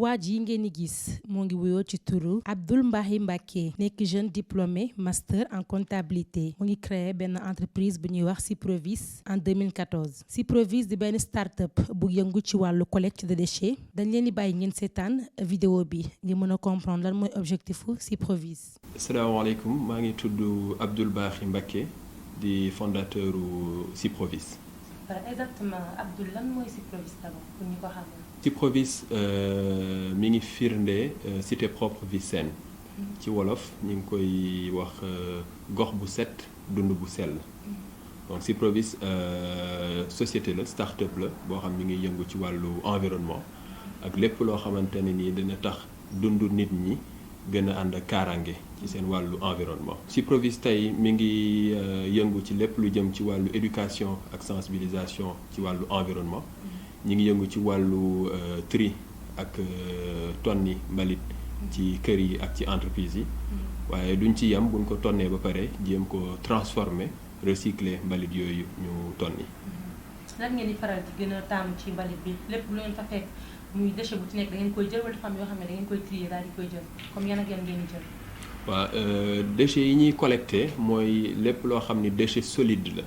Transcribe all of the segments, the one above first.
waa ji ngeen di gis moo ngi wuyoo ci turu Abdoul Mbahi Mbacké nekk jeune diplômé master en comptabilité mu ngi créé benn entreprise bu ñuy wax Syprovis en 2014 Syprovis di benn start-up bu yëngu ci wàllu collecte de déchets dañ leen di bàyyi ngeen seetaan vidéo bi ngir mën a comprendre lan mooy objectifu Syprovis. asalaamaaleykum maa ngi tudd Abdoul Mbahi Mbacké di fondateur Syprovis. exactement Abdoul lan mooy Syprovis d'abord pour ñu ko xamul. Syprovis mi ngi firnde cité propre vie saine ci wolof ñu ngi koy wax gox bu set dund bu sell donc Syprovis société la start-up la boo xam mi ngi yëngu ci wàllu environnement ak lépp loo xamante ne nii dina tax dundu nit ñi gën a ànd ak kaaraange ci seen wàllu environnement. Syprovis tey mi ngi yëngu ci lépp lu jëm ci wàllu éducation ak sensibilisation ci wàllu environnement. ñi ngi yëngu ci wàllu tri ak tonni mbalit ci kër yi ak ci entreprise yi waaye duñ ci yem buñ ko tonnee ba pare jéem ko transformer recycler mbalit yooyu ñu tonni. lan ngeen di faral di gën a taamu ci mbalit bi lépp lu ngeen fa fekk muy déchet bu ci nekk da ngeen koy jël wala dafa am yoo xam ne da ngeen koy trier daal di koy jël comme yan ak yan ngeen di jël. waaw déchets yi ñuy collecté mooy lépp loo xam ni déchet solide la.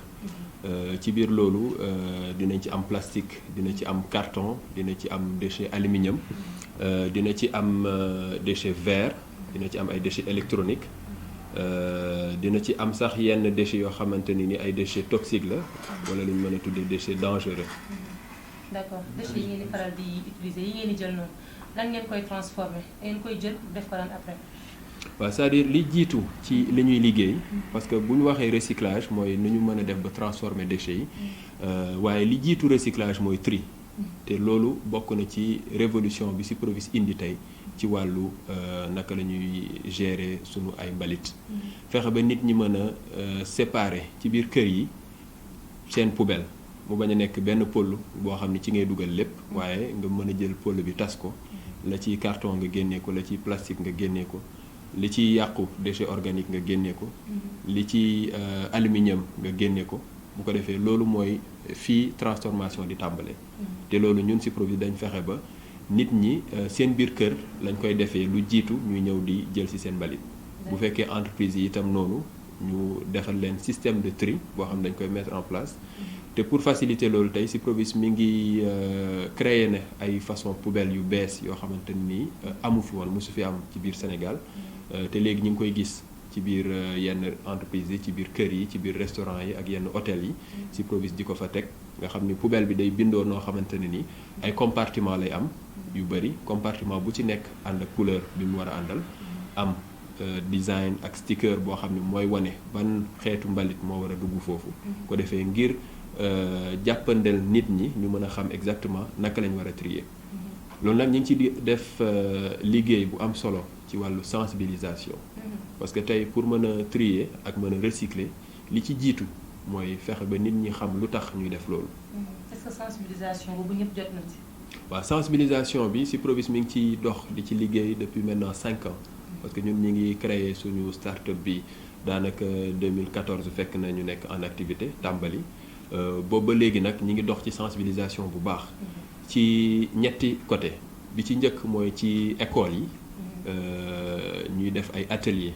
ci biir loolu dinañ ci am plastique dina ci am carton dina ci am déchet aluminium dina ci am déchet verre dina ci am ay déchets électroniques dina ci am sax yenn déchets yoo xamante ni ay déchets toxiques la wala lu ñu mën a tuddee déchets dangereux. d'accord déchets yi ngeen di faral di utiliser yi ngeen di jël noonu lan ngeen koy transformer ngeen koy jël def ko lan après. waaw c'est-à-dire li jiitu ci li ñuy liggéey parce que bu ñu waxee recyclage mooy nu ñu mën a def ba transformer déchets yi waaye li jiitu recyclage mooy tri te loolu bokk na ci révolution bi Syprovis indi tey ci wàllu naka la ñuy gérer sunu ay mbalit fexe ba nit ñi mën a séparer ci biir kër yi seen poubelle mu bañ a nekk benn pôle boo xam ne ci ngay dugal lépp waaye nga mën a jël pôle bi tas ko la ci carton nga génnee ko la ci plastique nga génnee ko li ci yàqu déchet organique nga génne ko li ci aluminium nga génne ko bu ko defee loolu mooy fii transformation di tàmbale te loolu ñun Syprovis dañ fexe ba nit ñi seen biir kër lañ koy defee lu jiitu ñuy ñëw di jël ci seen mbalit bu fekkee entreprise yi itam noonu ñu defal leen système de tri boo xam dañ koy mettre en place te pour faciliter loolu tey Syprovis mi ngi créer ne ay façon poubelle yu bees yoo xamante ni amu fi woon mosu fi am ci biir Sénégal te léegi ñu ngi koy gis ci biir yenn entreprise yi ci biir kër yi ci biir restaurant yi ak yenn hôtel yi Syprovis di ko fa teg nga xam ni poubelle bi day bindoo noo xamante ne ni ay compartiment lay am yu bëri compartiment bu ci nekk ànd ak couleur bi mu war a àndal am design ak sticker boo xam ne mooy wane ban xeetu mbalit moo war a dugg foofu ko defee ngir jàppandel nit ñi ñu mën a xam exactement naka lañ war a trier loolu nag ñu ngi ci def liggéey bu am solo ci wàllu sensibilisation parce que tey pour mën a trier ak mën a recycler li ci jiitu mooy fexe ba nit ñi xam lu tax ñuy def loolu. est-ce que sensibilisation boobu ñëpp jot nañ ci. waaw sensibilisation bi Syprovis mi ngi ciy dox di ci liggéey depuis maintenant 5 ans parce que ñun ñi ngi créer suñu start-up bi daanaka 2014 fekk na ñu nekk en activité tàmbali boobu ba léegi nag ñi ngi dox ci sensibilisation bu baax. ci ñetti côté bi ci njëkk mooy ci école yi. ñuy def ay atelier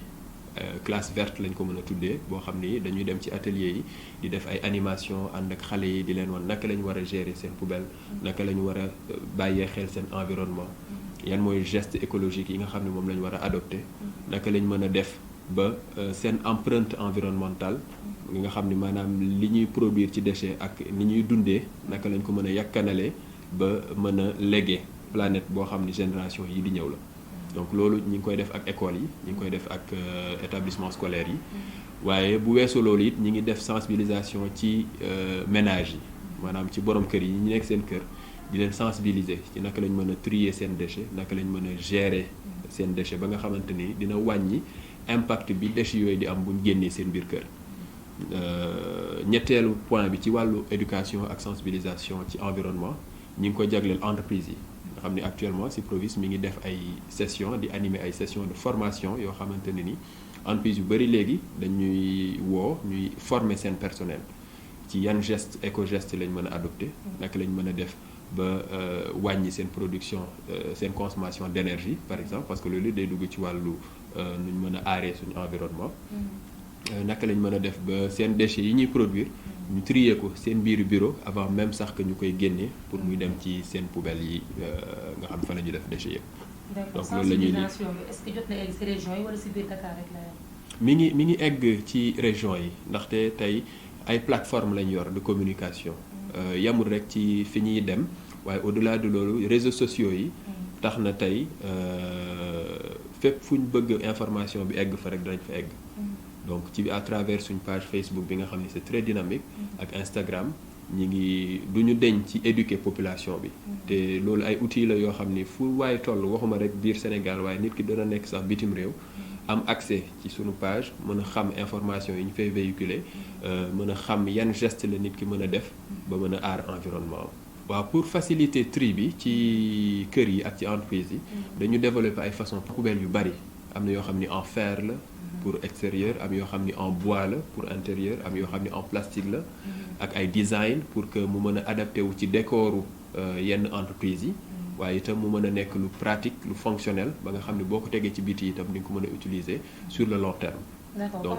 classe verte lañ ko mën a tuddee boo xam ni dañuy dem ci atelier yi di def ay animation ànd ak xale yi di leen wan naka la ñu war a gérer seen poubelle naka la ñu war a bàyyee xel seen environnement yan mooy geste écologique yi nga xam ne moom la ñu war a adopté naka lañ mën a def ba seen empreinte environnementale nga xam ni maanaam li ñuy produire ci déchet ak ni ñuy dundee naka lañ ko mën a yakkanalee ba mën a léguer planète boo xam ni génération yi di ñëw la donc loolu ñi ngi koy def ak école yi ñi ngi koy def ak établissement scolaire yi waaye bu weesoo loolu it ñi ngi def sensibilisation ci ménage yi maanaam ci borom kër yi ñi nekk seen kër di leen sensibiliser ci naka lañ mën a trier seen déchet naka lañ mën a gérer seen déchet ba nga xamante ni dina wàññi impact bi déchets yooyu di am buñ génnee seen biir kër ñetteelu point bi ci wàllu éducation ak sensibilisation ci environnement ñi ngi ko jagleel entreprise yi nga xam ni actuellement Syprovis mi ngi def ay session di animer ay session de formation yoo xamante ne ni entreprise yu bëri léegi dañuy woo ñuy former seen personnel ci yan geste éco geste lañ mën a adopté naka lañ mën a def ba wàññi seen production seen consommation d'énergie par exemple parce que loolu day dugg ci wàllu nu ñu mën a aaree suñu environnement. naka lañ mën a def ba seen déchets yi ñuy produire ñu trier ko seen biiru bureau avant même sax que ñu koy génnee pour muy dem ci seen poubelle yi nga xam fa la ñuy def déchets yëpp. donc loolu la ñuy sensibilisation bi est-ce que jot na egg ci région yi wala ci biir Dakar rek la yem. mi ngi egg ci région yi ndaxte tey ay plateformes lañ yor de communication. yamul rek ci fi ñuy dem waaye au-delà de loolu réseaux sociaux yi. tax na tey fépp fu ñu bëgg information bi egg fa rek danañ fa egg. donc ci à travers suñ page Facebook bi nga xam ni c'est très dynamique. ak Instagram ñi ngi du ñu deñ ci éduquer population bi. te loolu ay outils la yoo xam ni fu waaye toll waxuma rek biir Sénégal waaye nit ki dana nekk sax bitim réew. am accès ci sunu page mën a xam information yi ñu fay véhiculer mën a xam yan geste la nit ki mën a def ba mën a aar environnement am. waaw pour faciliter tri bi ci kër yi ak ci entreprise yi dañu développer ay façon poubelle yu bari am na yoo xam ni en fer la pour extérieur am yoo xam ni en bois la pour intérieur am yoo xam ni en plastique la ak ay design pour que mu mën a adapté wu ci décoru yenn entreprise yi waaye itam mu mën a nekk lu pratique lu fonctionnel ba nga xam ne boo ko tegee ci biti itam di nga ko mën a utiliser sur le long terme. D'accord. Donc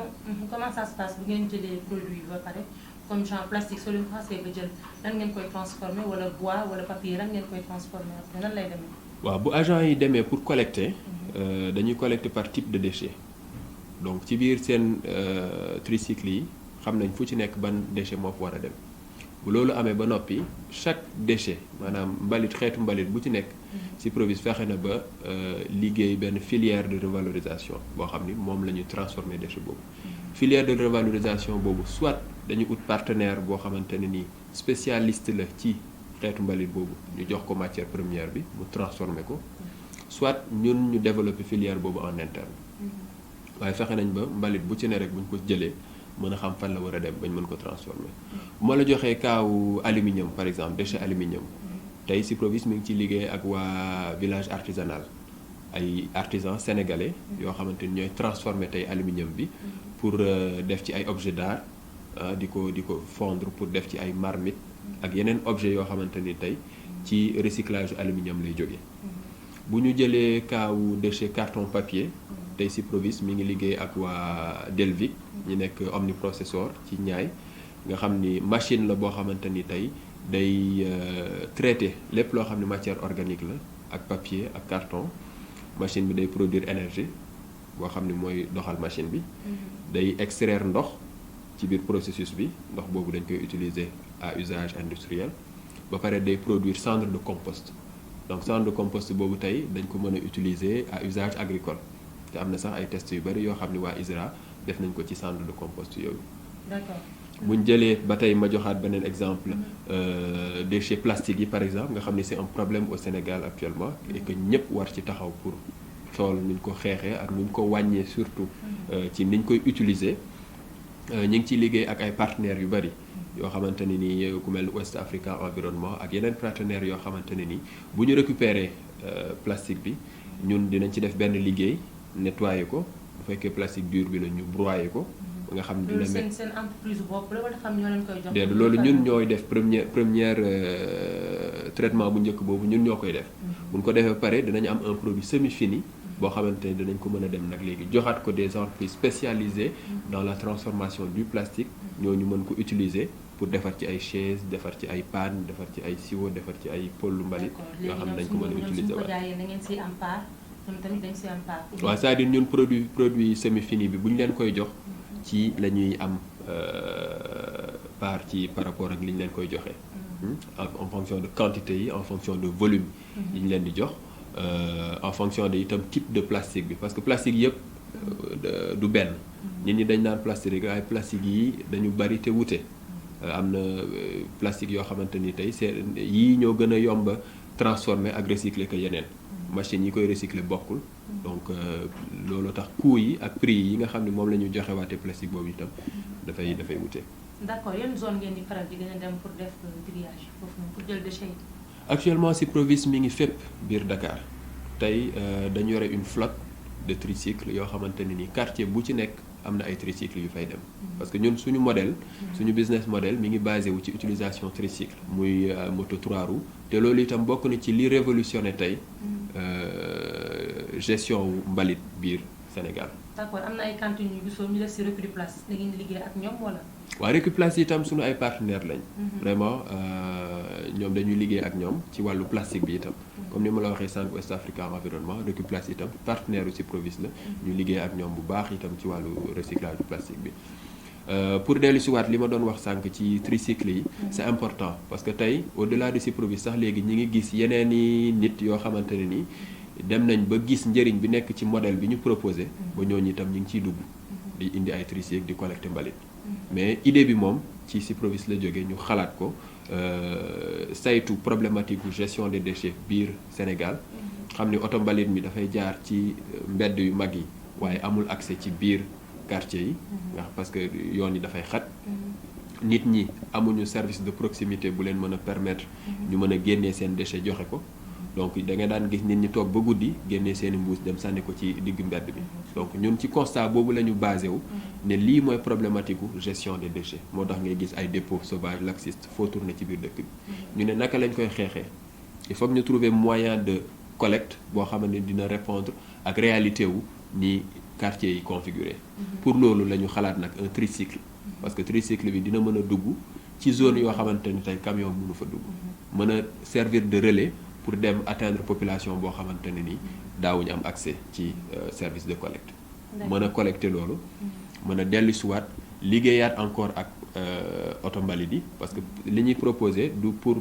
comment ça se passe bu ngeen jëlee produit bi ba pare comme genre plastique soo leen ko xasee ba jël lan ngeen koy transformer wala bois wala papier lan ngeen koy transformer après lan lay demee. waaw bu agent yi demee pour collecter dañuy collecter par type de déchet donc ci biir seen tricycle yi xam nañ fu ci nekk ban déchet moo fa war a dem. bu loolu amee ba noppi chaque déchet maanaam mbalit xeetu mbalit bu ci nekk ci Provis fexe na ba liggéey benn filière de revalorisation boo xam ni moom la ñuy transformer déchet boobu. filière de revalorisation boobu soit dañu ut partenaire boo xamante ne ni spécialiste la ci xeetu mbalit boobu ñu jox ko matière première bi mu transformer ko soit ñun ñu développer filière boobu en interne waaye fexe nañ ba mbalit bu ci ne rek bu ñu ko jëlee. mën a xam fan la war a dem bañ mën ko transformer bu ma la joxee kaawu aluminium par exemple déchet aluminium tey ci Provis mi ngi ci liggéey ak waa village artisanal ay artisans sénégalais yoo xamante ni ñooy transformer tey aluminium bi pour def ci ay objets d'art di ko fondre pour def ci ay marmite ak yeneen objets yoo xamante ni tey ci recyclage aluminium lay jóge bu ñu jëlee kaawu déchet carton papier tey ci Provis mi ngi liggéey ak waa Delvic ñi nekk omniprocesseur ci Niayes nga xam ni machine la boo xamante ni tey day traiter lépp loo xam ne matière organique la ak papier ak carton machine bi day produire énergie boo xam ni mooy doxal machine bi day extraire ndox ci biir processus bi ndox boobu dañ koy utiliser à usage industriel ba pare day produire cendre de compost donc cendre de compost boobu tey dañ ko mën a utiliser à usage agricole te am na sax ay tests yu bari yoo xam ni waa ISRA def nañ ko ci cendre de compost yooyu. D'accord. bu ñu jëlee ba tey ma joxaat beneen exemple déchets plastiques yi par exemple nga xam ni c'est un problème au Sénégal actuellement et que ñëpp war ci taxaw pour xool nuñ ko xeexee ak nuñ ko wàññee surtout ci niñ koy utiliser ñu ngi ciy liggéey ak ay partenaires yu bari yoo xamante ne ni ku mel ni West Africa Environnement ak yeneen partenaires yoo xamante ne ni bu ñu récupérer plastique bi ñun dinañ ci def benn liggéey nettoyer ko bu fekkee plastique dur bi la ñu broyer ko. nga xam dina seen entreprise bopp la wala xam ñoo leen koy jox. déedéet loolu ñun ñooy def première traitement bu njëkk boobu ñun ñoo koy def. bu ñu ko defee pare dinañ am un produit semi fini boo xamante ne dinañ ko mën a dem nag léegi joxaat ko des entreprises spécialisées dans la transformation du plastique ñooñu mën ko utiliser pour defar ci ay chaises defar ci ay panne defar ci ay siwo defar ci ay pollu mbalit. yoo xam ne dañ ko mën a utiliser waaw léegi da ngeen siy am part ñoom tamit dañ siy am part. waaw c'est-à-dire ñun produit semi fini bi bu ñu leen koy jox. ci la ñuy am part ci par rapport ak li ñu leen koy joxe. en fonction de quantité yi en fonction de volume yi ñu leen di jox en fonction de itam type de plastique bi parce que plastique yëpp du benn nit ñi dañ naan plastique rek ay plastique yi dañu bari te wute am na plastique yoo xamante ni tey c'est yii ñoo gën a yomba transformer ak recycler que yeneen machines yi koy recycler bokkul donc loolu tax coût yi ak prix yi nga xam ne moom la ñu joxe waate plastique boobu itam dafay wute. D'accord, yan zone ngeen di faral di gën a dem pour def triage foofu noonu pour jël déchets yi. actuellement ci Provis mi ngi fépp biir Dakar tey dañu yore une flotte de tricycle yoo xamante ne ni quartier bu ci nekk am na ay tricycle yu fay dem parce que ñun suñu modèle suñu business model mi ngi basé wu ci utilisation tricycle muy moto 3 roues te loolu itam bokk na ci li révolutionné tey gestion wu mbalit biir Sénégal. d'accord am na ay cantines yu gisoon ñu def ci Recuplace da ngeen di liggéey ak ñoom wala. waaw Recuplace itam suñu ay partenaires lañ. vraiment ñoom dañuy liggéey ak ñoom ci wàllu plastique bi itam. comme ni ma la waxee sànq West Africa Environnement Recuplace itam partenaire u Cyprovis la. ñu liggéey ak ñoom bu baax itam ci wàllu recyclage du plastique bi. pour dellu si waat li ma doon wax sànq ci tricycle yi. c'est important parce que tey au-delà de Cyprovis sax léegi ñi ngi gis yeneen i nit yoo xamante ne nii. dem nañ ba gis njëriñ bi nekk ci modèle bi ñu proposé ba ñooñu itam ñu ngi ciy dugg di indi ay tricycle di collecter mbalit mais idée bi moom ci Cyprovis la jógee ñu xalaat ko saytu problématique bu gestion des déchets biir Sénégal xam ni oto mbalit mi dafay jaar ci mbedd yu mag yi waaye amul accès ci biir quartier yi nga parce que yoon yi dafay xat nit ñi amuñu service de proximité bu leen mën a permettre ñu mën a génnee seen déchet joxe ko donc da nga daan gis nit ñi toog ba guddi génnee seeni mbuus dem sànni ko ci diggu mbedd bi donc ñun ci constat boobu la ñu basé wu ne lii mooy problématique gu gestion des déchets moo tax ngay gis ay dépôts sauvages laxistes foo tourner ci biir dëkk bi ñu ne naka lañ koy xeexee il faut que ñu trouver moyen de collecte boo xamante ne dina répondre ak réalité wu ni quartier yi configuré pour loolu la ñu xalaat nag un tricycle parce que tricycle bi dina mën a dugg ci zone yoo xamante ni tey camion mënu fa dugg mën a servir de relais pour dem atteindre population boo xamante ne ni daawuñu am accès ci service de collecte mën a collecter loolu mën a dellu siwaat liggéeyaat encore ak oto mbalit yi parce que li ñuy proposé du pour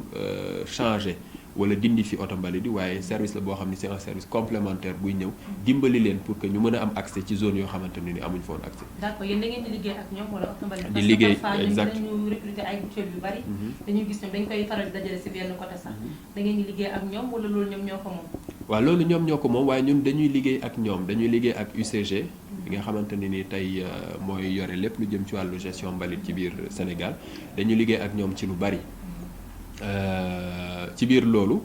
changer wala dindi fi oto mbalit yi waaye service la boo xam ne c'est un service complémentaire buy ñëw dimbali leen pour que ñu mën a am accès ci zone yoo xamante ne ni amuñ foon accès. d'accord yéen da ngeen di liggéey ak ñoom wala oto mbalit. di liggéey parce que exact parfois dañu recruter ay mutuelle yu bari. dañuy gis ñoom dañ koy faral di dajale ci benn côté sax. da ngeen di liggéey ak ñoom wala loolu ñoom ñoo ko moom. waaw loolu ñoom ñoo ko moom waaye ñun dañuy liggéey ak ñoom dañuy liggéey ak UCG. bi nga xamante ne ni tey mooy yore lépp lu jëm ci wàllu gestion mbalit ci biir Sénégal dañu liggéey ak ñoom ci lu bari ci biir loolu.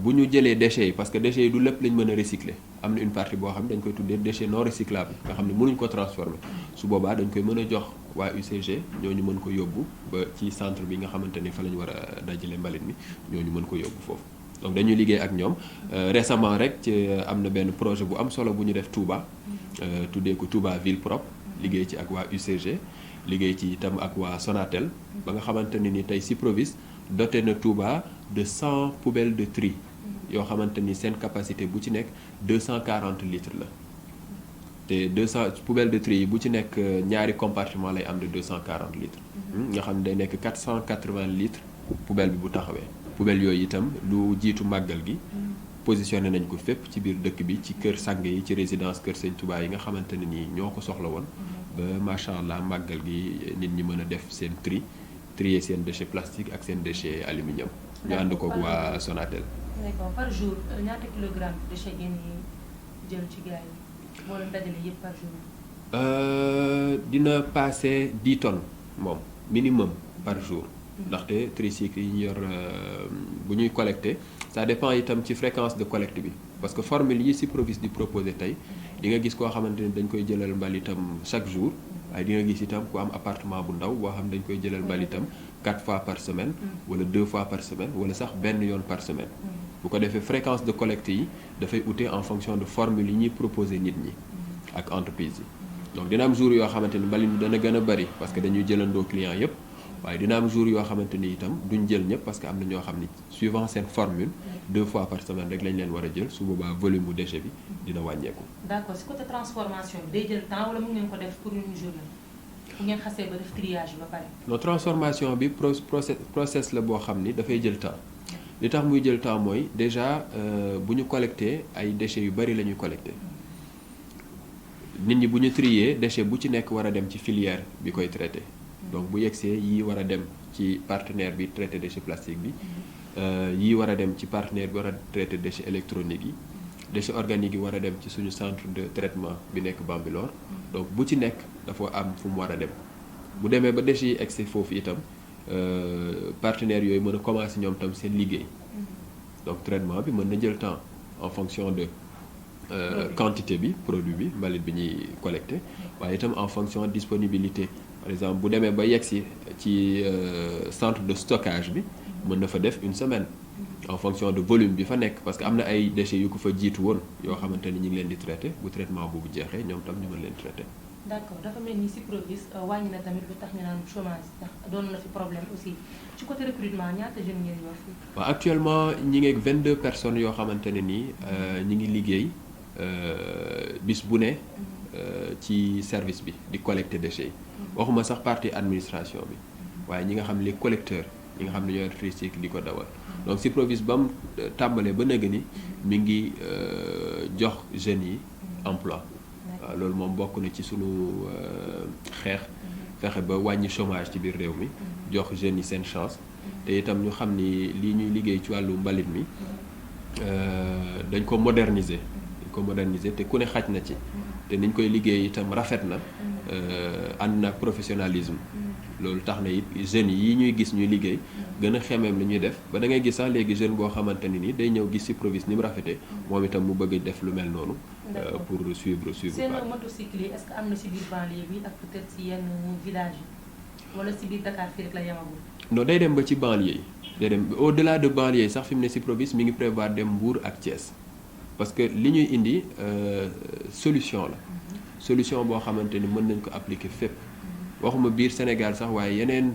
bu ñu jëlee déchets yi parce que déchets yi du lépp lañ mën a recycler am na une partie boo xam ne dañ koy tuddee déchets non recyclables nga xam ne mënuñ ko transformer su boobaa dañ koy mën a jox waa UCG ñooñu mën ko yóbbu ba ci centre bi nga xamante ni fa la ñu war a dajale mbalit mi ñooñu mën ko yóbbu foofu donc dañuy liggéey ak ñoom récemment rek ci am na benn projet bu am solo bu ñu def Touba tuddee ko Touba ville propre liggéey ci ak waa UCG liggéey ci itam ak waa Sonatel ba nga xamante ne ni tey Cyprovis doté na Touba de 100 poubelles de tri yoo xamante ni seen capacité bu ci nekk 240 litres la te 200 poubelles de tri yi bu ci nekk ñaari compartiment lay am de 240 litres nga xam ne day nekk 480 litres poubelle bi bu taxawee poubelle yooyu itam lu jiitu màggal gi positionné nañ ko fépp ci biir dëkk bi ci kër sang yi ci résidence kër Sëñ Touba yi nga xamante ne nii ñoo ko soxla woon ba macha allah màggal gi nit ñi mën a def seen trier seen déchet plastique ak seen déchet aluminium ñu ànd ko waa Sonatel. d'accord par jour ñaata kilogramme déchet ngeen jël ci gars yi boo leen dajale yëpp par jour. dina passer 10 tonnes moom minimum par jour. ndaxte tricycle yi ñu yor bu ñuy collecter ça dépend itam ci fréquence de collecte bi parce que formule yi Cyprovis di proposer tey di nga gis koo xamante ni dañ koy jëlal mbalitam chaque jour. waaye di nga gis itam ku am appartement bu ndaw boo xam dañ koy jëlal mbalitam 4 fois par semaine wala 2 fois par semaine wala sax benn yoon par semaine bu ko defee fréquence de collecte yi dafay ute en fonction de formule yi ñuy proposer nit ñi ak entreprise yi donc dina am jour yoo xamante ni mbalit mi dana gën a bari parce que dañuy jëlandoo client yépp waaye dina am jour yoo xamante ni itam duñ jël ñëpp parce que am na ñoo xam ni suivant seen formule 2 fois par semaine rek lañ leen war a jël su boobaa volume bu déchet bi dina wàññeeku. d'accord si côté transformation bi day jël temps wala mën ngeen ko def pour une journée bu ngeen xasee ba def triage ba pare. non transformation bi process la boo xam ni dafay jël temps li tax muy jël temps mooy déjà bu ñu collecté ay déchets yu bari la ñuy collecté nit ñi bu ñu trier déchet bu ci nekk war a dem ci filière bi koy traité. donc bu yegsee yii war a dem ci partenaire bi traité déchet plastique bi yii war a dem ci partenaire bi war a traité déchet électronique yi déchet organique yi war a dem ci suñu centre de traitement bi nekk Bambilor donc bu ci nekk dafa am fu mu war a dem bu demee ba déchets yi egsi foofu itam partenaires yooyu mën a commencer ñoom tam seen liggéey donc traitement bi mën na jël temps en fonction de quantité bi produit bi mbalit bi ñuy collecté waaye itam en fonction disponibilité par exemple bu demee ba yegsi ci centre de stockage bi mën na fa def une semaine en fonction de volume bi fa nekk parce que am na ay déchets yu ko fa jiitu woon yoo xamante ni ñu ngi leen di traité bu traitement boobu jeexee ñoom tam ñu mën leen traité. d'accord dafa mel ni Siprovist wàññi na tamit lu tax ñu naan chômage tax doon na fi problème aussi ci côté recrutement ñaata jeunes ngeen yor fii. waaw actuellement ñi ngi ak 22 personnes yoo xamante ne nii ñi ngi liggéey bis bu ne ci service bi di collecter déchets yi waxuma sax partie administration bi waaye ñi nga xam les collecteurs ñi nga xam ne ñoo yor tricycle di ko dawal donc Siprovist ba mu tàmbalee ba nëgg ni mi ngi jox jeunes yi emploi. waaw loolu moom bokk na ci sunu xeex fexe ba wàññi chômage ci biir réew mi jox jeunes yi seen chance te itam ñu xam ni lii ñuy liggéey ci wàllu mbalit mi dañ ko moderniser te ku ne xaj na ci te niñ koy liggéey itam rafet na ànd na professionnalisme loolu tax na it jeunes yi ñuy gis ñuy liggéey gën a xemeem li ñuy def ba da ngay gis sax léegi jeune boo xamante ni day ñëw gis Siprovist ni mu rafetee moom itam mu bëgg def lu mel noonu. pour suivre. seen motocycle yi est-ce que am na ci biir banlieue bi ak peut-être ci yenn village yi wala ci biir Dakar fii rek la yemagul. non day dem ba ci banlieue yi day dem au-delà de banlieue yi sax fi mu ne Siprovist mi ngi prévoir dem Mbour ak Thiès parce que li ñuy indi solution la. solution boo xamante ni mën nañ ko appliquer fépp. waxuma biir Sénégal sax waaye yeneen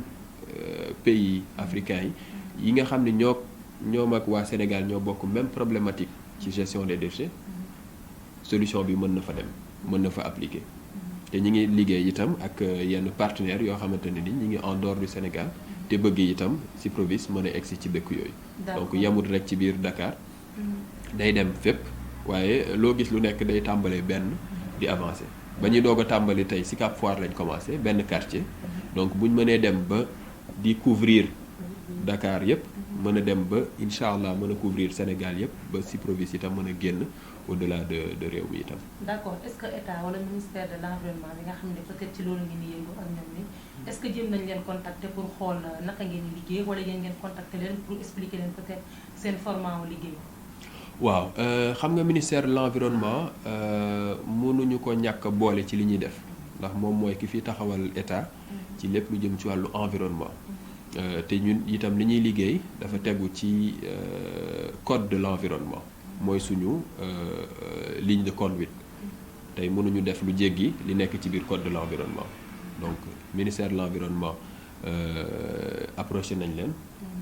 pays africains yi nga xam ne ñoom ak waa Sénégal ñoo bokk même problématique ci gestion des déchets solution bi mën na fa dem mën na fa appliquer te ñi ngi liggéey itam ak yenn partenaires yoo xamante ne ni ñi ngi en dehors du Sénégal te bëgg itam Siprovist mën a egsi ci dëkk yooyu. donc yemut rek ci biir Dakar. day dem fépp waaye loo gis lu nekk day tàmbalee benn di avancer. ba ñuy doog a tàmbali tey Sicap Foire lañ commencé benn quartier donc bu ñu mënee dem ba di couvrir Dakar yëpp mën a dem ba incha allah mën a couvrir Sénégal yëpp ba Siprovist itam mën a génn au-delà de réew mi itam. d'accord est-ce que état wala ministère de l'environnement bi nga xam ne peut-être ci loolu ngeen di yëngu ak ñoom ni est-ce que jëm nañ leen contacter pour xool naka ngeen di liggéey wala yéen ngeen contacter leen pour expliquer leen peut-être seen format wu liggéey. waaw xam nga ministère de l'environnement mënuñu ko ñàkk a boole ci li ñuy def ndax moom mooy ki fi taxawal état ci lépp lu jëm ci wàllu environnement te ñun itam li ñuy liggéey dafa tegu ci code de l'environnement mooy suñu ligne de conduite tey mënuñu def lu jéggi li nekk ci biir code de l'environnement donc ministère de l'environnement approché nañ leen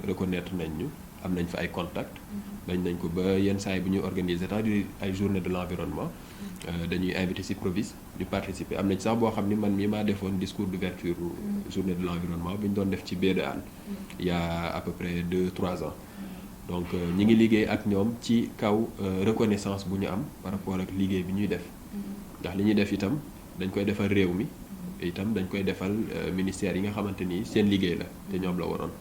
reconnaître nañ ñu am nañ fa ay contacts dañ nañ ko ba yenn saa yi bu ñuy organiser tax di ay journée de l'environnement dañuy invité Siprovist ñu participer am nañ sax boo xam ni man mii maa defoon discours d'ouverture journée de l'environnement bi ñu doon def ci baie de Hann il y a à peu près 2-3 ans donc ñi ngi liggéey ak ñoom ci kaw reconnaissance bu ñu am par rapport ak liggéey bi ñuy def ndax li ñuy def itam dañ koy defal réew mi itam dañ koy defal ministère yi nga xamante ni seen liggéey la te ñoom la waroon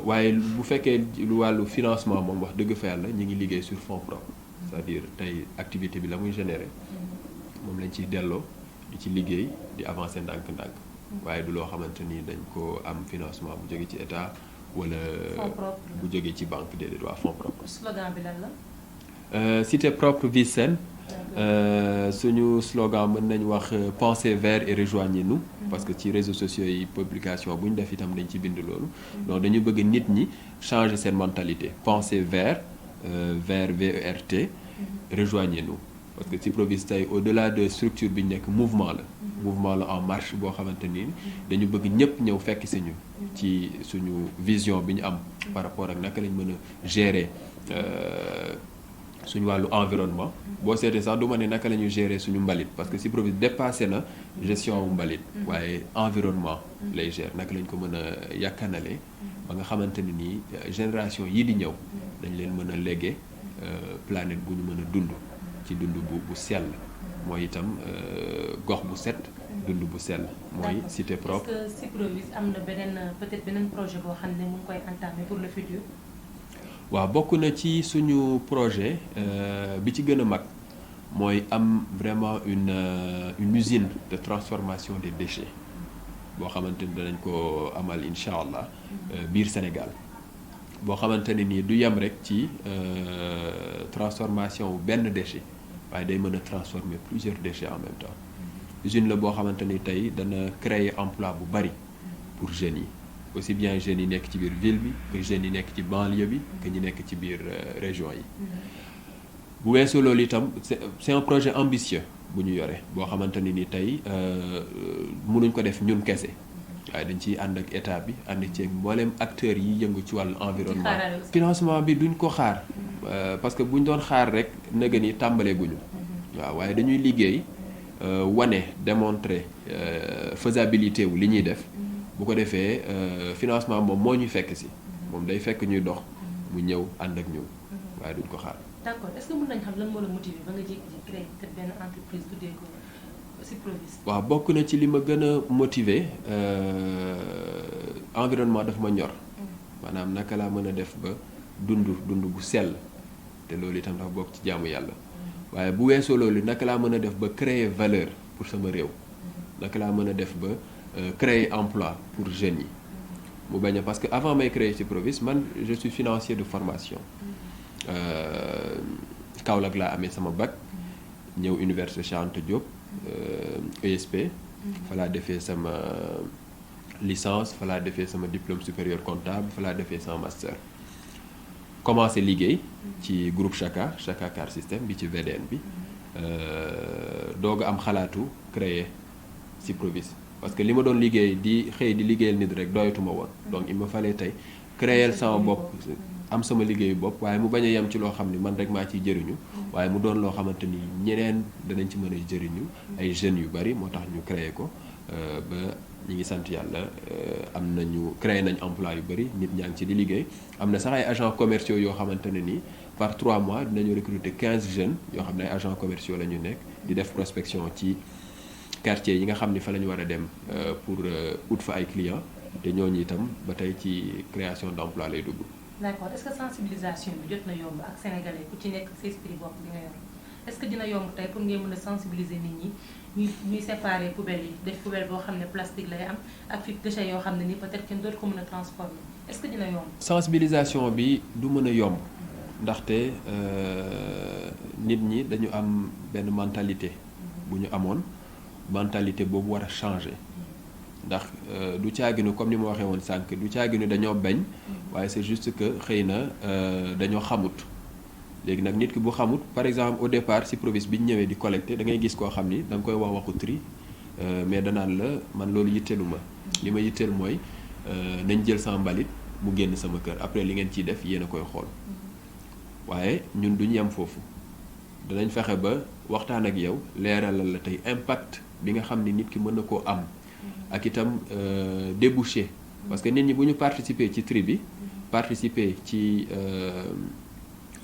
waaye bu fekkee lu wàllu financement moom wax dëgg fa yàlla ñi ngi liggéey sur fonds propres c'est-à-dire tey activité bi la muy générer moom lañ ciy delloo di ci liggéey di avancer ndànk-ndànk waaye du loo xamante ni dañ ko am financement bu jóge ci état wala bu jóge ci banque déedéet waa fonds propres. slogan bi lan la. cité propre vie saine suñu slogan mën nañu wax pensez vert et rejoignez-nous parce que ci réseaux sociaux yi publication bu ñu def itam dañ ci bind loolu donc dañu bëgg nit ñi changer seen mentalité pensez vert vert VERT rejoignez-nous parce que Siprovist tey au-delà de structure bi ñu nekk mouvement la en marche boo xamante ni dañu bëgg ñëpp ñëw fekk si ñu ci suñu vision bi ñu am par rapport ak naka lañ mën a gérer suñu wàllu environnement boo seetee sax du ma ne naka la ñuy gérer suñu mbalit parce que Siprovist dépassé na gestion wu mbalit waaye environnement lay gérer naka lañ ko mën a yàkkanale ba nga xamante ne nii génération yii di ñëw dañ leen mën a léguer planète bu ñu mën a dund ci dund bu sell mooy itam gox bu set dund bu sell mooy cité propre. est-ce que Siprovist am na peut-être beneen projet boo xam ne mu ngi koy entamer pour le futur. waaw bokk na ci suñu projet bi ci gën a mag mooy am vraiment une usine de transformation des déchets boo xamante ni danañ ko amal incha allah biir Sénégal boo xamante ne nii du yem rek ci transformation wu benn déchet waaye day mën a transformer plusieurs déchets en même temps usine la boo xamante ni tey dana créer emploi bu bari pour jeunes yi aussi bien jeunes yi nekk ci biir ville bi que jeunes yi nekk ci banlieue bi que ñi nekk ci biir région yi bu weesoo loolu itam c'est un projet ambitieux bu ñu yore boo xamante ni tey mënuñ ko def ñun kese waaye dañ ciy ànd ak état bi ànd ci mboolem acteurs yi yëngu ci wàllu environnement financement bi duñ ko xaar parce que buñ doon xaar rek nëgë ni tàmbalee guñu waaw waaye dañuy liggéey wane démontrer faisabilité wu li ñuy def bu ko defee financement moom moo ñuy fekk si moom day fekk ñuy dox mu ñëw ànd ak ñun waaye duñ ko xaar. D'accord, est-ce que mën nañ xam lan moo la motiver ba nga jékki-jékki créer benn entreprise tuddee ko Cyprovis? waaw bokk na ci li ma gën a motiver environnement daf ma ñor maanaam naka laa mën a def ba dund bu sell te loolu itam dafa bokk ci jaamu yàlla waaye bu weesoo loolu naka laa mën a def ba créer valeur pour sama réew naka laa mën a def ba créer emploi pour jeunes yi mu bañ a parce que avant may créer Cyprovis man je suis financier de formation Kaolack laa amee sama bac ñëw université Cheikh Anta Diop ESP fa laa defee sama licence fa laa defee sama diplôme supérieur comptable fa laa defee sama master commencé liggéey ci groupe Chaka Car System bi ci VDN bi doog a am xalaatu créer Cyprovis parce que li ma doon liggéey di xëy di liggéeyal nit rek doyatuma woon donc il me fallait tey créer sama bopp am sama liggéeyu bopp waaye mu bañ a yem ci loo xam ni man rek maa ciy jëriñu waaye mu doon loo xamante ni ñeneen danañ ci mën a jëriñu ay jeunes yu bari moo tax ñu créer ko ba ñi ngi sant yàlla am nañu créer nañ emploi yu bari nit ñaa ngi ci di liggéey am na sax ay agents commerciaux yoo xamante ne ni par 3 mois dinañu recruter 15 jeunes yoo xam ne ay agents commerciaux la ñu nekk di def prospection ci quartier yi nga xam ni fa la ñu war a dem pour ut fa ay clients te ñooñu itam ba tey ci création d'emploi lay dugg. D'accord, est-ce que sensibilisation bi jot na yomb ak sénégalais ku ci nekk sa esprit bopp bi nga yor est-ce que dina yomb tey pour ngeen mën a sensibiliser nit ñi ñuy séparer poubelle yi def poubelle boo xam ne plastique lay am ak fi déchets yoo xam ne ni peut-être kenn dootu ko mën a transformer est-ce que dina yomb. sensibilisation bi du mën a yomb ndaxte nit ñi dañu am benn mentalité bu ñu amoon mentalité boobu war a changer. ndax du caaginu comme ni ma waxee woon sànq du caaginu dañoo bañ waaye c'est juste que xëy na dañoo xamut léegi nag nit ki bu xamut par exemple au départ Cyprovis bi ñu ñëwee di collecter da ngay gis koo xam ni da nga koy wax waxu tri mais danaan la man loolu yitteelu ma li ma yitteel mooy nañ jël sama mbalit mu génn sama kër après li ngeen ciy def yéen a koy xool waaye ñun duñu yem foofu danañ fexe ba waxtaan ak yow leeralal la tey impact bi nga xam ni nit ki mën na koo am ak itam débouché parce que nit ñi bu ñu participer ci tri bi participer ci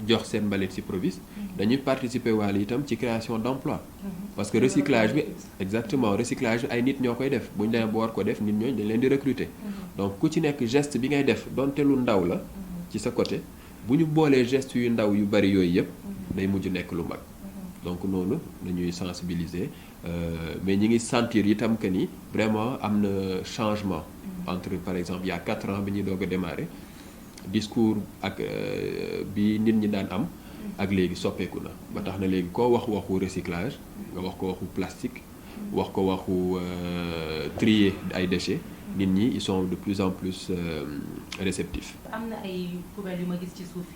jox seen mbalit Cyprovis dañuy participer waale itam ci création d'emploi parce que recyclage bi exactement recyclage bi ay nit ñoo koy def bu ñu demee ba war ko def nit ñooñu dañ leen di recruter donc ku ci nekk geste bi ngay def donte lu ndaw la ci sa côté bu ñu boolee geste yu ndaw yu bari yooyu yëpp day mujj nekk lu mag donc noonu dañuy sensibiliser mais ñi ngi sentir itam que ni vraiment am na changement entre par exemple il y a 4 ans bi ñuy doog a démarrer discours ak bi nit ñi daan am ak léegi soppeeku na ba tax na léegi koo wax waxu recyclage nga wax ko waxu plastique wax ko waxu trier ay déchets nit ñi ils sont de plus en plus réceptifs. am na ay poubelles yu ma gis ci suuf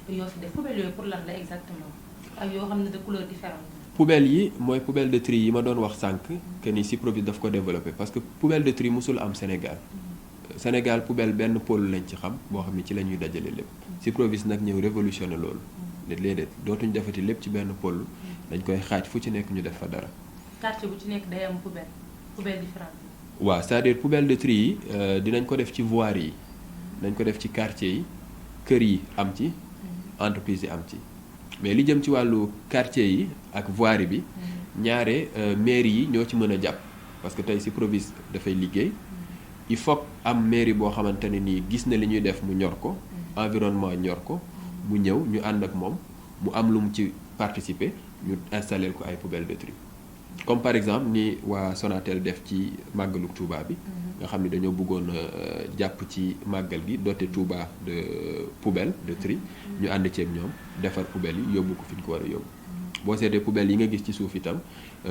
yi yoo fi def poubelles yooyu pour lan la exactement ak yoo xam ne de couleur différente. poubelle yi mooy poubelle de tri yi ma doon wax sànq que ni Cyprovis daf ko développé parce que poubelle de tri musul am Sénégal Sénégal poubelle benn pôle lañ ci xam boo xam ne ci la ñuy dajale lépp Cyprovis nag ñëw révolutionné loolu ne léeg-léeg dootuñu defati lépp ci benn pôle dañ koy xaaj fu ci nekk ñu def fa dara. quartier bu ci nekk day am poubelle différente. waaw c'est-à-dire poubelle de tri yi dinañ ko def ci voirie yi dañ ko def ci quartier yi kër yi am ci entreprise yi am ci. mais li jëm ci wàllu quartier yi ak voirie bi ñaare mairie yi ñoo ci mën a jàpp parce que tey Cyprovis dafay liggéey il faut am mairie boo xamante ne nii gis na li ñuy def mu ñor ko environnement ñor ko mu ñëw ñu ànd ak moom mu am lu mu ci participer ñu installer ko ay poubelle de tri comme par exemple ni waa Sonatel def ci màggalu Touba bi nga xam ni dañoo bëggoon jàpp ci màggal gi doté Touba de poubelle de tri ñu ànd ceeg ñoom defar poubelle yi yóbbu ko fi ñu ko war a yóbbu boo seetee poubelle yi nga gis ci suuf itam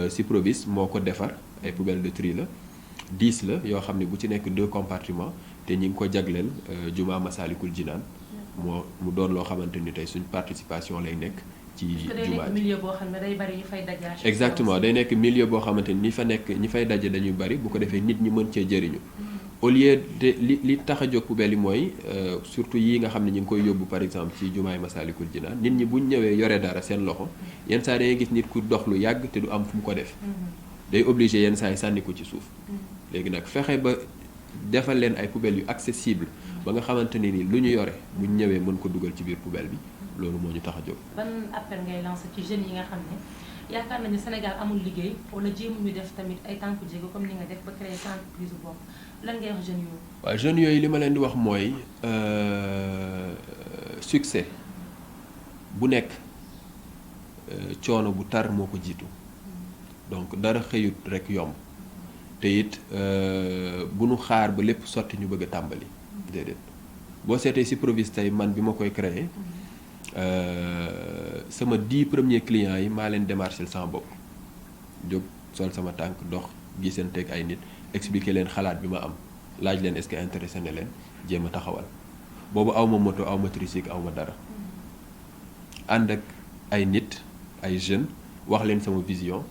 Syprovis moo ko defar ay poubelle de tri la 10 la yoo xam ne bu ci nekk 2 compartiments te ñi ngi ko jagleel Juma Masalikul Jinaan mu doon loo xamante ni tey suñ participation lay nekk ci jumaa ji milieu boo xam ne day bari ñu fay daje. exactement day nekk milieu boo xamante ni ñi fay daje dañuy bari bu ko defee nit ñi mën cee jëriñu au lieu de li tax a jóg poubelle yi mooy surtout yi nga xam ne ñu ngi koy yóbbu par exemple ci jumaay Masalikul Jinaan nit ñi buñ ñëwee yore dara seen loxo yenn saa da ngay gis nit ku dox lu yàgg te du am fu mu ko def day obligé yenn saa yi sànni ko ci suuf léegi nag fexe ba defal leen ay poubelles yu accessible ba nga xamante ne ni lu ñu yore buñ ñëwee mën ko dugal ci biir poubelle bi loolu moo ñu tax a jóg. ban appel ngay lancé ci jeunes yi nga xam ne yaakaar nañu Sénégal amul liggéey wala jéemuñu def tamit ay tànku jéego comme ni nga def ba créer sa entreprise bopp lan ngay wax jeunes yooyu. waaw jeunes yooyu li ma leen di wax mooy succès bu nekk coono bu tar moo ko jiitu donc dara xëyut rek yomb te it bu nu xaar ba lépp sotti ñu bëgg a tàmbali déedéet boo seetee Syprovis tey man bi ma koy créer sama 10 premiers clients yi maa leen démarché sama bopp jóg sol sama tànk dox gisanteeg ay nit expliquer leen xalaat bi ma am laaj leen est-ce que intéressé na leen jéem a taxawal boobu aw ma moto aw ma tricycle aw ma dara ànd ak ay nit ay jeunes wax leen sama vision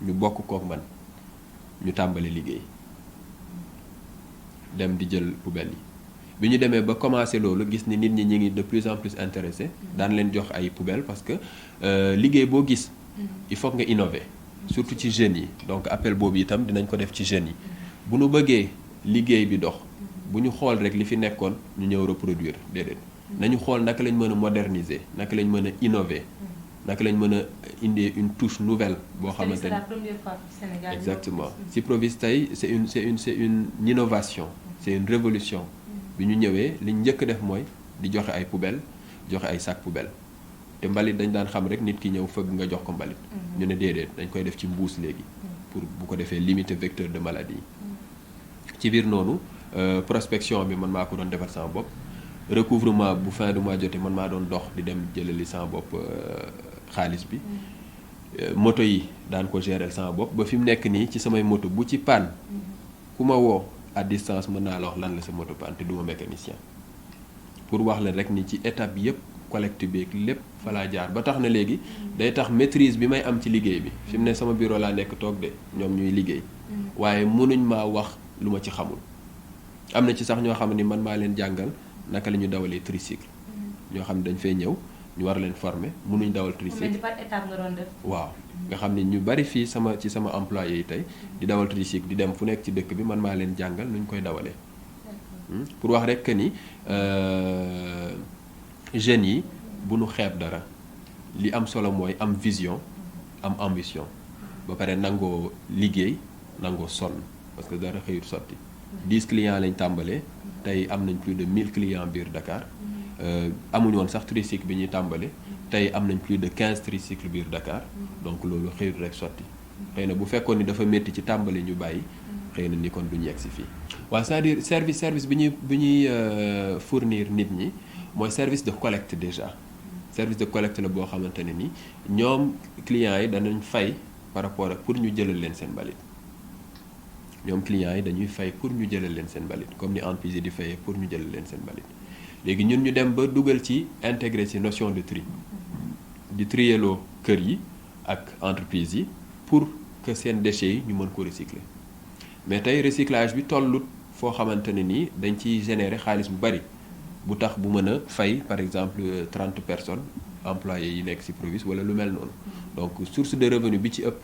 ñu bokk kook man ñu tàmbali liggéey dem di jël poubelle yi bi ñu demee ba commencé loolu gis ni nit ñi ñi ngi de plus en plus intéressé daan leen jox ay poubelle parce que liggéey boo gis il faut nga innover surtout ci jeunes yi donc appel boobu itam dinañ ko def ci jeunes yi bu ñu bëggee liggéey bi dox bu ñu xool rek li fi nekkoon ñu ñëw reproduire déedéet nañu xool naka lañ mën a moderniser naka lañ mën a innover naka lañ mën a indi une touche nouvelle boo xamante ni c'est la première fois au Sénégal. exactement Syprovis tey c'est une innovation c'est une révolution bi ñu ñëwee li ñu njëkk def mooy di joxe ay poubelle joxe ay sac poubelle te mbalit dañ daan xam rek nit ki ñëw fëgg nga jox ko mbalit ñu ne déedéet dañ koy def ci mbuus léegi pour bu ko defee limiter vecteur de maladie ci biir noonu prospection bi man maa ko doon defar sama bopp recouvrement bu fin de mois jotee man maa doon dox di dem jëlali sama bopp xaalis bi moto yi daan ko gérer sama bopp ba fi mu nekk nii ci samay moto bu ci panne ku ma woo à distance mën naa la wax lan la sa moto panne te du ma mécanicien pour wax leen rek ni ci étape yépp collecte bi ak lépp fa laa jaar ba tax na léegi day tax maîtrise bi may am ci liggéey bi fi mu ne sama bureau laa nekk toog de ñoom ñuy liggéey waaye mënuñ maa wax lu ma ci xamul am na ci sax ñoo xam ne man maa leen jàngal naka la ñu dawalee tricycle ñoo xam ne dañ fay ñëw ñu war leen former mënuñ dawal tricycle par étape nga doon def. waaw nga xam ne ñu bari fii ci sama employé yi tey di dawal tricycle di dem fu nekk ci dëkk bi man maa leen jàngal nu ñu koy dawalee pour wax rek que ni jeunes yi bu nu xeeb dara li am solo mooy am vision am ambition ba pare nangoo liggéey nangoo sonn parce que dara xëyut sotti 10 clients lañ tàmbalee tey am nañ plus de 1000 clients biir Dakar amuñu woon sax tricycle bi ñuy tàmbale tey am nañ plus de 15 tricycle biir Dakar donc loolu xëyut rek sotti xëy na bu fekkoon ni dafa métti ci tàmbali ñu bàyyi xëy na ni kon duñu yegg si fii waaw c'est-à-dire service bi ñuy fournir nit ñi mooy service de collecte déjà service de collecte la boo xamante ne ni ñoom clients yi danañ fay par rapport ak pour ñu jëlal leen seen mbalit ñoom clients yi dañuy fay pour ñu jëlal leen seen mbalit comme ni entreprise yi di fayee pour ñu jëlal leen seen mbalit léegi ñun ñu dem ba dugal ci intégrer ci notion de tri di triyeloo kër yi ak entreprise yi pour que seen déchets yi ñu mën ko recycler mais tey recyclage bi tollut foo xamante ne nii dañ ciy générer xaalis bu bari bu tax bu mën a fay par exemple 30 personnes employés yi nekk ci Syprovis wala lu mel noonu donc source de revenu bi ci ëpp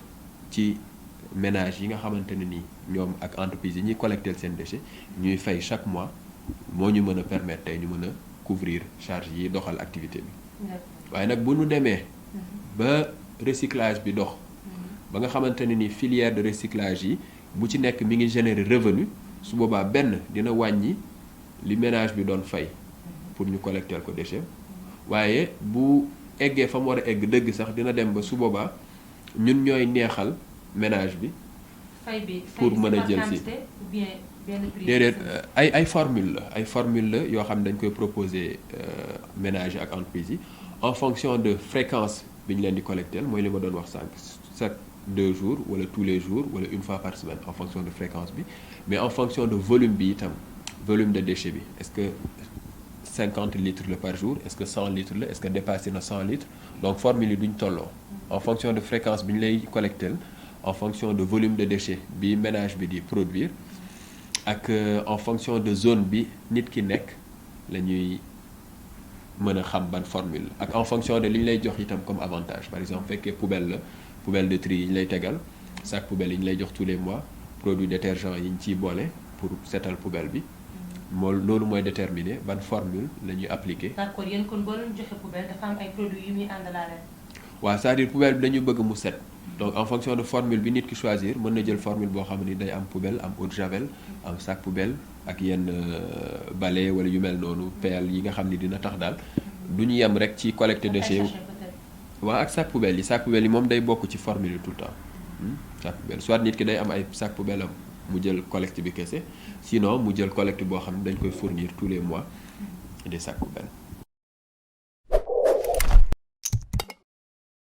ci ménage yi nga xamante ne nii ñoom ak entreprise yi ñuy collecter seen déchets ñuy fay chaque mois moo ñu mën a permettre tey ñu mën a couvrir charge yi doxal activité bi waaye nag bu ñu demee ba recyclage bi dox ba nga xamante ne ni filière de recyclage yi bu ci nekk mi ngi générer revenu su boobaa benn dina wàññi li ménage bi doon fay pour ñu collecter ko déchet waaye bu eggee fa mu war a egg dëgg sax dina dem ba su boobaa ñun ñooy neexal ménage bi. pour mën a jël si déedéet ay formule la yoo xam ne dañ koy proposer ménage ak entreprise yi en fonction de fréquence bi ñu leen di collecter mooy li ma doon wax sànq chaque 2 jours wala tous les jours wala une fois par semaine en fonction de fréquence bi mais en fonction de volume bi itam volume de déchet bi est-ce que 50 litres la par jour est-ce que 100 litres la est-ce que dépassé na 100 litres donc formule yi duñ tolloo en fonction de fréquence bi ñu lay collecter en fonction de volume de déchets bi ménage bi di produire ak en fonction de zone bi nit ki nekk la ñuy mën a xam ban formule ak en fonction de li ñu lay jox itam comme avantage par exemple fekkee poubelle de tri yi ñu lay tegal sac poubelle yi ñu lay jox tous les mois produit détergent yi ñu ciy boole pour setal poubelle bi loolu mooy déterminer ban formule la ñuy appliquer. d'accord yéen kon boo leen joxe poubelle dafa am ay produits yu muy àndalaale. waaw c'est-à-dire poubelle bi dañu bëgg mu set. donc en fonction de formule bi nit ki choisir mën na jël formule boo xam ni day am poubelle am eau de javel am sac poubelle ak yenn balai wala yu mel noonu pelle yi nga xam ni dina tax daal du ñu yem rek ci collecte déchets. waaw ak sac poubelle yi moom day bokk ci formule yi tout le temps. sac poubelle soit nit ki day am ay sac poubelle am mu jël collecte bi kese sinon mu jël collecte boo xam ne dañ koy fournir tous les mois des sacs poubelles.